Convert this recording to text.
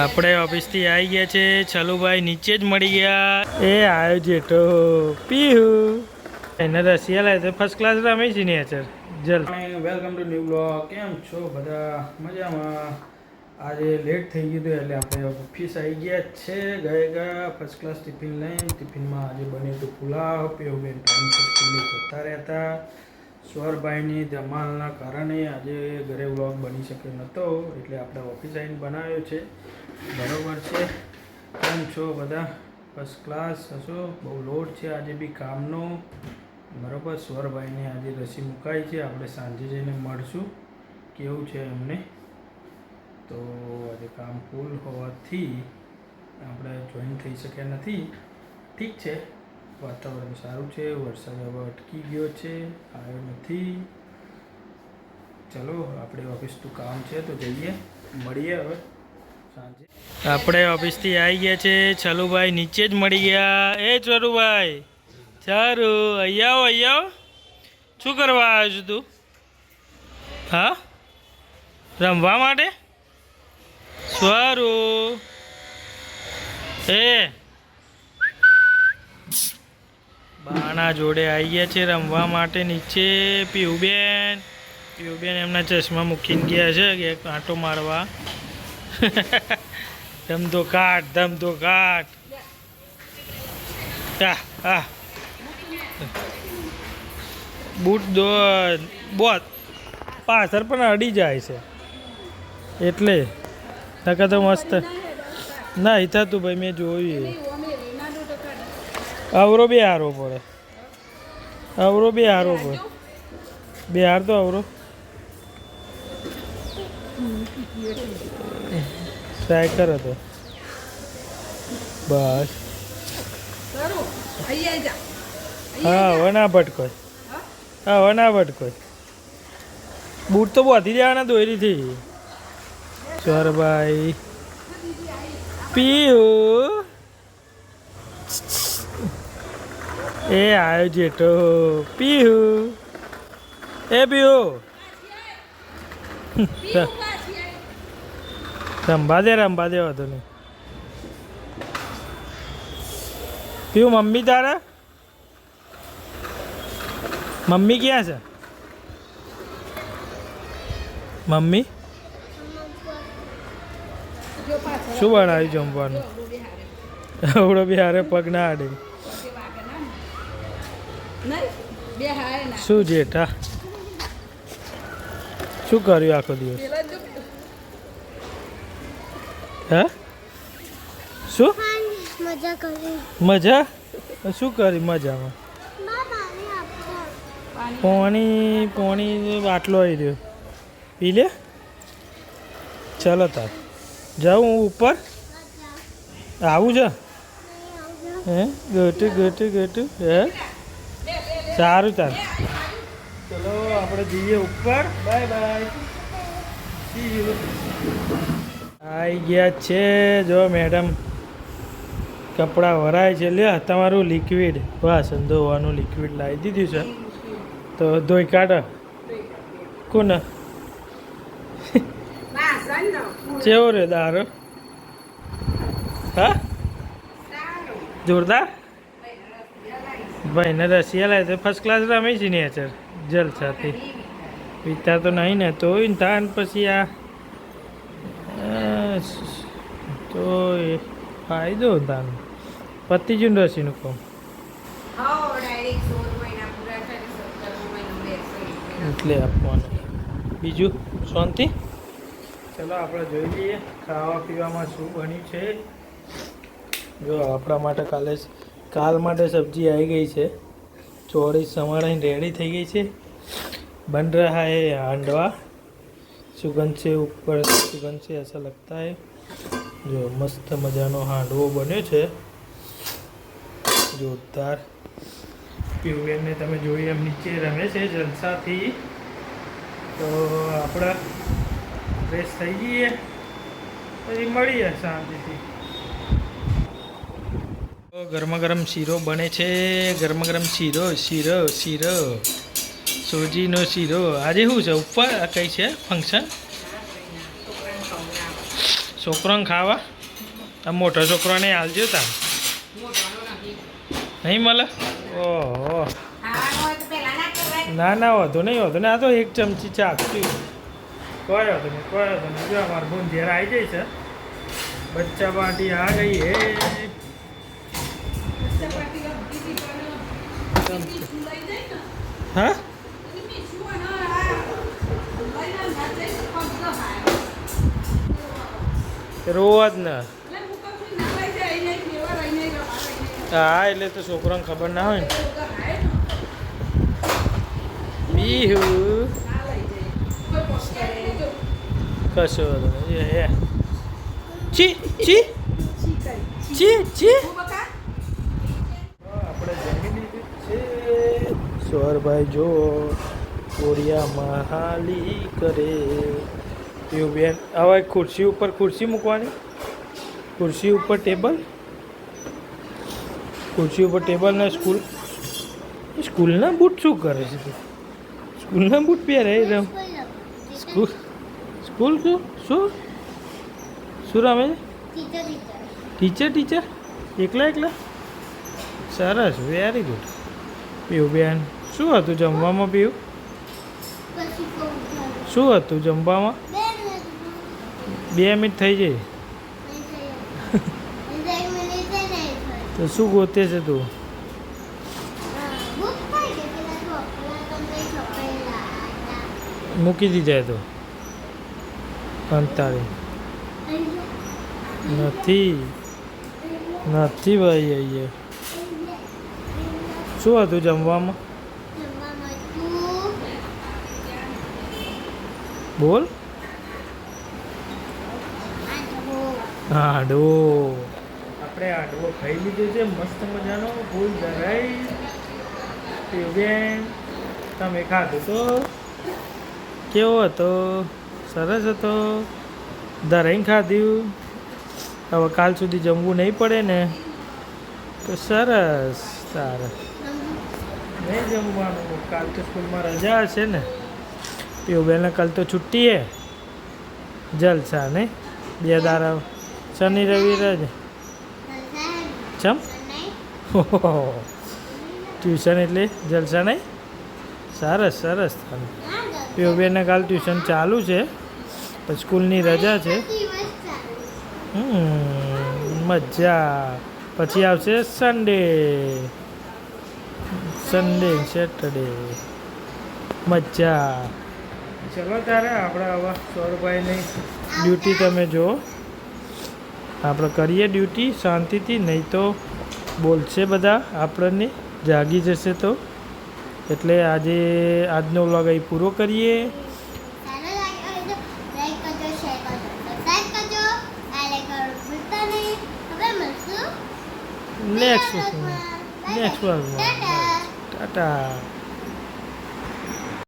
આપણે ઓફિસથી આવી ગયા છે. છલુભાઈ નીચે જ મળી ગયા. એ આવ્યો જેઠો પીહુ એને રશિયા લાવે તો ફર્સ્ટ ક્લાસ રમે છે nature Jal. Welcome to new blog. કેમ છો બધા? મજામાં. આજે લેટ થઈ ગયું હતું એટલે આપણે ઓફિસ આવી ગયા છે. ગયા ફર્સ્ટ ક્લાસ ટિફિન લઈને. ટિફિનમાં આજે બન્યું હતું પુલાવ. પીહુબેન ટાઈમ જતા રહેતા. સ્વરભાઈની ધમાલના કારણે આજે ઘરે વ્લોગ બની શક્યો નહોતો એટલે આપણે ઓફિસ આવીને બનાવ્યો છે. બરાબર છે. કેમ છો બધા? ફર્સ્ટ ક્લાસ હશો? બહુ લોડ છે આજે બી કામનો. બરાબર. સ્વરભાઈને આજે રસી મુકાઈ છે. આપણે સાંજે જઈને મળશું કેવું છે એમને. તો આજે કામ ફૂલ હોવાથી આપણે જોઈન થઈ શક્યા નથી. ઠીક છે, વાતાવરણ સારું છે. વરસાદ હવે અટકી ગયો છે, આવ્યો નથી. ચલો આપણે ઓફિસનું કામ છે તો જઈએ, મળીએ હવે સાંજે. આપણે ઓફિસથી આવી ગયા છે. છલુભાઈ નીચે જ મળી ગયા. એ છલુભાઈ, સારું અહીંયા આવો. શું કરવા આવ્યો છું તું? હા, રમવા માટે? સારું. એ બાના જોડે આવી ગયા છે રમવા માટે નીચે. પીહુબેન એમના ચશ્મા મૂકીને ગયા છે કે કાંટો મારવા. ધમધો કાટ. બૂટ દો બોત પાછળ પણ અડી જાય છે એટલે નકા તો મસ્ત ના થતું ભાઈ. મેં જોયું અવરો બે હારો પડે. બે હાર તો અવરો ટ્રાય કરો તો બસ. હા હવે ના ભટકોય. બૂટ તો બાંધી દેવાના દોરીથી. સ્વરભાઈ પીહુ એ આવ્યો જેઠો પીહુ. એ પીહુ રંભા દે વાંધો નહીં. પીહુ મમ્મી તારા મમ્મી ક્યાં છે? મમ્મી શું બનાવ્યું જમવાનું? આવડો બી હારે પગ ના આડે. શું જેઠા શું કર્યું આખો દિવસ? હે શું મજા? શું કરી મજામાં? પોણી આટલો આવી રહ્યો. પી લે. ચાલો તાર જાઉં હું ઉપર. આવું છે હે? ગટું હે સારું ચાલ. ચલો આપણે જઈએ ઉપર. બાય. આવી ગયા છે જો મેડમ. કપડાં ભરાય છે. લે તમારું લિક્વિડ વાસણ ધોવાનું લિક્વિડ લાવી દીધું છે તો ધોઈ કાઢો. કોને કેવો રે દારો? હા જોરદાર. ભાઈને રશિયા લાવે તો ફર્સ્ટ ક્લાસ રમે છે નેચર જલસાથી. પીતા તો નહીં ને તો તાન પછી આ તો એ ફાયદો તાન પતિ જ રસીનું કામ એટલે આપવાનું. બીજું શાંતિ. ચલો આપણે જોઈ લઈએ ખાવા પીવામાં શું બન્યું છે. જો આપણા માટે કાલ માટે સબ્જી આવી ગઈ છે. ચોળી સમારાઈને રેડી થઈ ગઈ છે. બન રહા હૈ હાંડવા. સુગંધ છે ઉપર, સુગંધ છે ऐसा लगता है. જો મસ્ત મજાનો હાંડવો બન્યો છે જોરદાર. પીયુબેનને તમે જોઈ એમ નીચે રમે છે જલસાથી. તો આપણે ફ્રેશ થઈ જઈએ પછી મળીએ શાંતિથી. ગરમા ગરમ શીરો બને છે. ગરમા ગરમ શીરો સોજીનો શીરો. આજે શું છે ઉપર કઈ છે ફંક્શન? છોકરાને ખાવા આ મોટો છોકરાને હાલજો તા નહીં મળે ઓહો ના ના વાંધો નહીં આ તો એક ચમચી ચાખતી કોઈ વાંધો નહીં જો અમારું બોન ઘેર આવી જાય છે બચ્ચા પાર્ટી આ ગઈ હે હા રોજ ને હા એટલે તો છોકરાને ખબર ના હોય ને બીહુ કશું હે ચી ચી ચી ચી આપણે જમી લીધું છે સ્વરભાઈ જો કોરિયામાં હાલી કરે એવું બેન હવે ખુરશી ઉપર ખુરશી મૂકવાની ખુરશી ઉપર ટેબલ ને સ્કૂલના બૂટ શું કરે છે તું સ્કૂલના બૂટ પહેરે રમ સ્કૂલ શું રમે છે ટીચર એકલા સરસ વેરી ગુડ પીવું બેન શું હતું જમવામાં પીવું શું હતું જમવામાં 2 મિનિટ થઈ જાય તો શું ગોતે છે તું મૂકી દીધા તો અંતારે નથી ભાઈ અહીંયા શું હતું જમવામાં બોલ હાડવો આપણે હાડવો ખાઈ લીધો છે મસ્ત મજાનો ફૂલ ધરાઈ બેન તમે ખાધું તો કેવો હતો સરસ હતો ધરાઈને ખાધું હવે કાલ સુધી જમવું નહીં પડે ને તો સરસ સારું નહીં જમવાનું કાલ તો સ્કૂલમાં રજા હશે ને પીઓબેનને કાલ તો છુટ્ટી હે જલસા નહીં 2 દાડા શનિ રવિ રજ ચમ ટ્યુશન એટલે જલસા નહીં સરસ પીઓબેનને કાલ ટ્યુશન ચાલુ છે પછી સ્કૂલની રજા છે મજા પછી આવશે સન્ડે સેટરડે મજા ચલો તારે આપણે હવે સૌરભાઈની ડ્યુટી તમે જુઓ આપણે કરીએ ડ્યુટી શાંતિથી નહીં તો બોલશે બધા આપણને જાગી જશે તો એટલે આજનો વ્લોગ અહીં પૂરો કરીએ નેક્સ્ટ વ્લોગમાં ટાટા